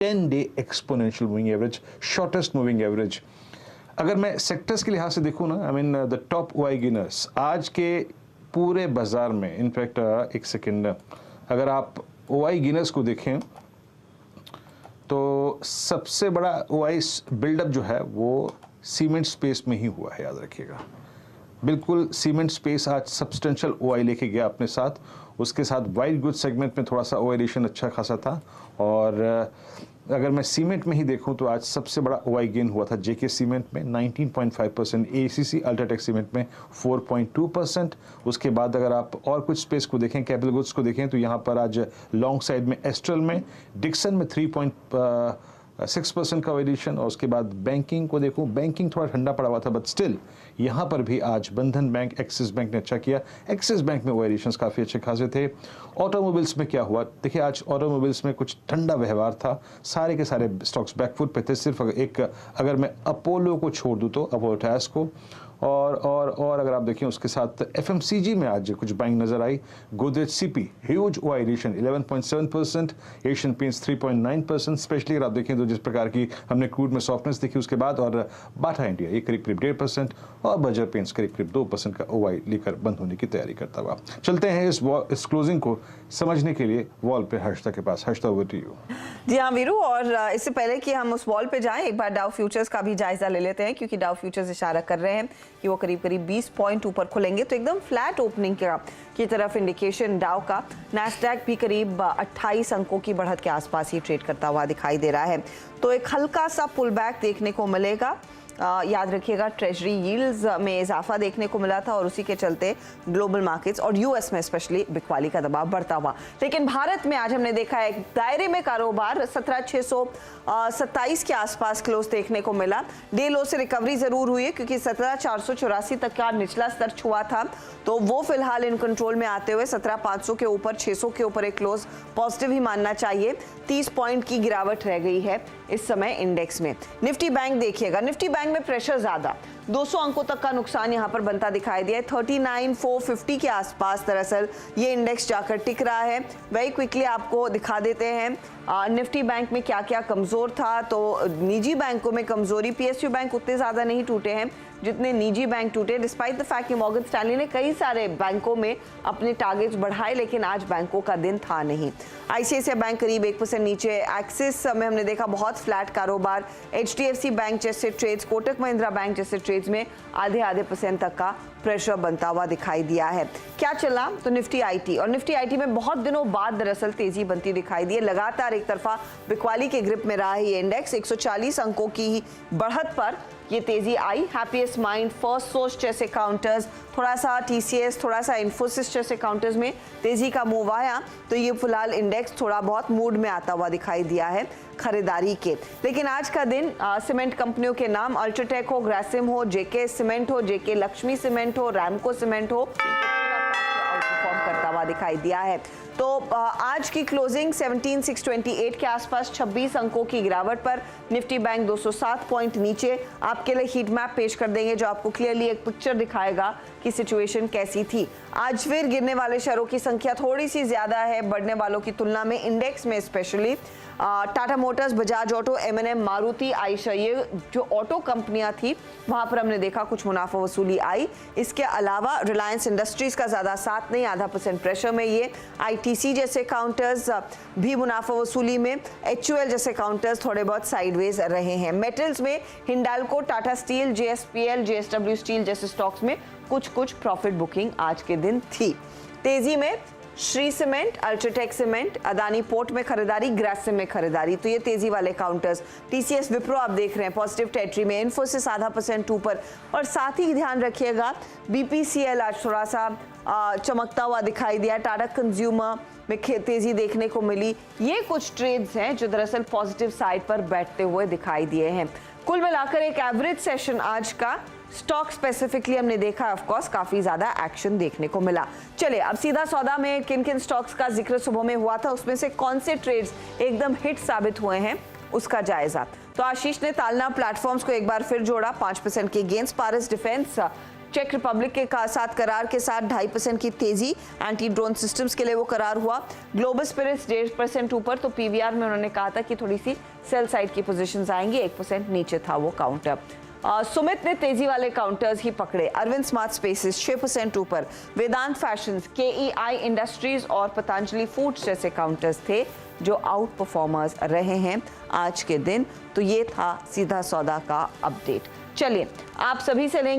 10-day exponential moving average, shortest moving average. अगर मैं sectors के लिहाज से देखूँ ना, I mean the top OI gainers आज के पूरे बाजार में, इनफैक्ट एक सेकेंड, अगर आप ओआई गेनर्स को देखें तो सबसे बड़ा ओआई बिल्डअप जो है वो सीमेंट स्पेस में ही हुआ है, याद रखिएगा। बिल्कुल सीमेंट स्पेस आज सब्सटेंशियल ओआई लेके गया अपने साथ। उसके साथ वाइट गुड सेगमेंट में थोड़ा सा ओआई रेशन अच्छा खासा था। और अगर मैं सीमेंट में ही देखूं तो आज सबसे बड़ा ओआई गेन हुआ था जेके सीमेंट में 19.5%, एसीसी अल्ट्राटेक सीमेंट में 4.2%। उसके बाद अगर आप और कुछ स्पेस को देखें, कैपिटल गुड्स को देखें, तो यहाँ पर आज लॉन्ग साइड में एस्ट्रल में, डिक्सन में 3.6% का वेरिएशन। और उसके बाद बैंकिंग को देखूं, बैंकिंग थोड़ा ठंडा पड़ा हुआ था, बट स्टिल यहाँ पर भी आज बंधन बैंक, एक्सिस बैंक ने अच्छा किया। एक्सिस बैंक में वेरिएशंस काफ़ी अच्छे खासे थे। ऑटोमोबाइल्स में क्या हुआ, देखिए आज ऑटोमोबाइल्स में कुछ ठंडा व्यवहार था, सारे के सारे स्टॉक्स बैकफुट पे थे। सिर्फ एक अगर मैं अपोलो को छोड़ दूँ तो अपोलो टायर्स को, और अगर आप देखें उसके साथ एफएमसीजी में आज कुछ बाइंग नजर आई। गोदरेज सीपी ह्यूज ओआई रेशन 11.7%, एशियन पेंट्स 3.9%। स्पेशली अगर आप देखें तो जिस प्रकार की हमने क्रूड में सॉफ्टनेस देखी उसके बाद, और बाटा इंडिया ये करीब 1.5%, और बर्जर पेंट्स करीब 2% का ओआई लेकर बंद होने की तैयारी करता हुआ। चलते हैं इस क्लोजिंग को समझने के लिए वॉल पे हर्षिता के पास। Harshita, over to you. जी हाँ वीरू, और इससे पहले कि हम उस वॉल पे जाएं, एक बार डाउ फ्यूचर्स का भी जायजा ले लेते हैं, क्योंकि डाउ फ्यूचर्स इशारा कर रहे हैं कि वो करीब 20 पॉइंट ऊपर खुलेंगे। तो एकदम फ्लैट ओपनिंग की तरफ इंडिकेशन डाउ का। नैस्डैक भी करीब 28 अंकों की बढ़त के आसपास ही ट्रेड करता हुआ दिखाई दे रहा है। तो एक हल्का सा पुल बैक देखने को मिलेगा। याद रखिएगा ट्रेजरी यील्ड्स में इजाफा देखने को मिला था, और उसी के चलते ग्लोबल मार्केट्स और यूएस में स्पेशली बिकवाली का दबाव बढ़ता हुआ। लेकिन भारत में आज हमने देखा है दायरे में कारोबार 17,627 के आसपास क्लोज देखने को मिला। डे लो से रिकवरी जरूर हुई है, क्योंकि 17,484 तक का निचला स्तर छुआ था, तो वो फिलहाल इन कंट्रोल में आते हुए 17,500 के ऊपर, 600 के ऊपर एक क्लोज पॉजिटिव ही मानना चाहिए। 30 पॉइंट की गिरावट रह गई है इस समय इंडेक्स में। निफ्टी बैंक देखिएगा, निफ्टी बैंक में प्रेशर ज्यादा, 200 अंकों तक का नुकसान यहां पर बनता दिखाई दिया है। 39,450 के आसपास दरअसल ये इंडेक्स जाकर टिक रहा है। वेरी क्विकली आपको दिखा देते हैं निफ्टी बैंक में क्या क्या कमजोर था। तो निजी बैंकों में कमजोरी, पीएसयू बैंक उतने ज्यादा नहीं टूटे हैं जितने निजी बैंक टूटे, डिस्पाइट द फैक्ट कि मॉर्गन स्टैनली ने कई सारे बैंकों में अपने टारगेट्स बढ़ाए, लेकिन आज बैंकों का दिन था नहीं। आईसीआईसीआई बैंक करीब 1% नीचे, एक्सिस में हमने देखा बहुत फ्लैट कारोबार, एचडीएफसी बैंक जैसे ट्रेड्स, कोटक महिंद्रा बैंक जैसे ट्रेड्स में आधे % तक का प्रेशर बनता हुआ दिखाई दिया है। क्या चला, तो निफ्टी आईटी, और निफ्टी आईटी में बहुत दिनों बाद दरअसल तेजी बनती दिखाई दी है। लगातार एक तरफा बिकवाली के ग्रिप में रहा ये इंडेक्स, 140 अंकों की बढ़त पर ये तेजी आई। हैप्पीएस्ट माइंड, फर्स्ट सोर्स जैसे काउंटर्स, थोड़ा सा टीसीएस, थोड़ा सा इन्फोसिस जैसे काउंटर्स में तेजी का मूव आया, तो ये फिलहाल इंडेक्स थोड़ा बहुत मूड में आता हुआ दिखाई दिया है खरीदारी के। लेकिन आज का दिन सीमेंट कंपनियों के नाम, अल्ट्राटेक हो, ग्रासिम हो, जेके सीमेंट हो, जेके लक्ष्मी सीमेंट हो, रैमको सीमेंट हो, आउटपरफॉर्म करता हुआ दिखाई दिया है। तो आज की क्लोजिंग 17,628 के आसपास, 26 अंकों की गिरावट पर। निफ्टी बैंक 207 पॉइंट नीचे। आपके लिए हीट मैप पेश कर देंगे जो आपको क्लियरली एक पिक्चर दिखाएगा कि सिचुएशन कैसी थी। आज फिर गिरने वाले शेयरों की संख्या थोड़ी सी ज्यादा है बढ़ने वालों की तुलना में, इंडेक्स में specially. Tata Motors, Bajaj Auto, MNM, Maruti, Eicher, ये जो ऑटो कंपनियां थी वहां पर हमने देखा कुछ मुनाफा वसूली आई। इसके अलावा रिलायंस इंडस्ट्रीज का ज्यादा साथ नहीं, आधा % प्रेशर में ये। आईटीसी जैसे काउंटर्स भी मुनाफा वसूली में, एचयूएल जैसे काउंटर्स थोड़े बहुत साइडवेज रहे हैं। मेटल्स में Hindalco, Tata steel, JSPL, JSW steel जैसे स्टॉक्स में कुछ प्रॉफिट बुकिंग आज के दिन थी। तेजी में Shri cement, UltraTech cement, Adani port में खरीदारी, ग्रासिम में खरीदारी, तो ये तेजी वाले काउंटर्स। टीसीएस विप्रो आप देख रहे हैं पॉजिटिव टेरिटरी में, इन्फोसिस आधा % ऊपर, और साथ ही ध्यान रखिएगा बीपीसीएल आज थोड़ा सा चमकता हुआ दिखाई दिया। टाटा कंज्यूमर में तेजी देखने को मिली। ये कुछ ट्रेड्स हैं जो दरअसल पॉजिटिव साइड पर बैठते हुए दिखाई दिए हैं। कुल मिलाकर एक एवरेज सेशन आज का। स्टॉक स्पेसिफिकली हमने देखा ऑफ कोर्स काफी ज्यादा एक्शन देखने को मिला। चलिए अब सीधा सौदा में किन किन स्टॉक्स का जिक्र सुबह में हुआ था, उसमें से कौन से ट्रेड्स एकदम हिट साबित हुए हैं उसका जायजा। तो आशीष ने तालना प्लेटफॉर्म्स को एक बार फिर जोड़ा, 5% के गेंस। पारस डिफेंस चेक रिपब्लिक के साथ करार के साथ 2.5% की तेजी, एंटी ड्रोन सिस्टम्स के लिए वो करार हुआ। ग्लोबल स्पिरिट्स 1.5% ऊपर, तो पीवीआर में उन्होंने कहा था कि थोड़ी सी सेल साइड की पोजीशंस आएंगी, 1% नीचे था वो काउंटर। सुमित ने तेजी वाले काउंटर्स ही पकड़े, अरविंद स्मार्ट स्पेसेस 6% ऊपर, वेदांत फैशंस, केईआई इंडस्ट्रीज और पतंजलि फूड्स जैसे काउंटर्स थे जो आउट परफॉर्मर्स रहे हैं आज के दिन। तो ये था सीधा सौदा का अपडेट। चलिए आप सभी से लेंगे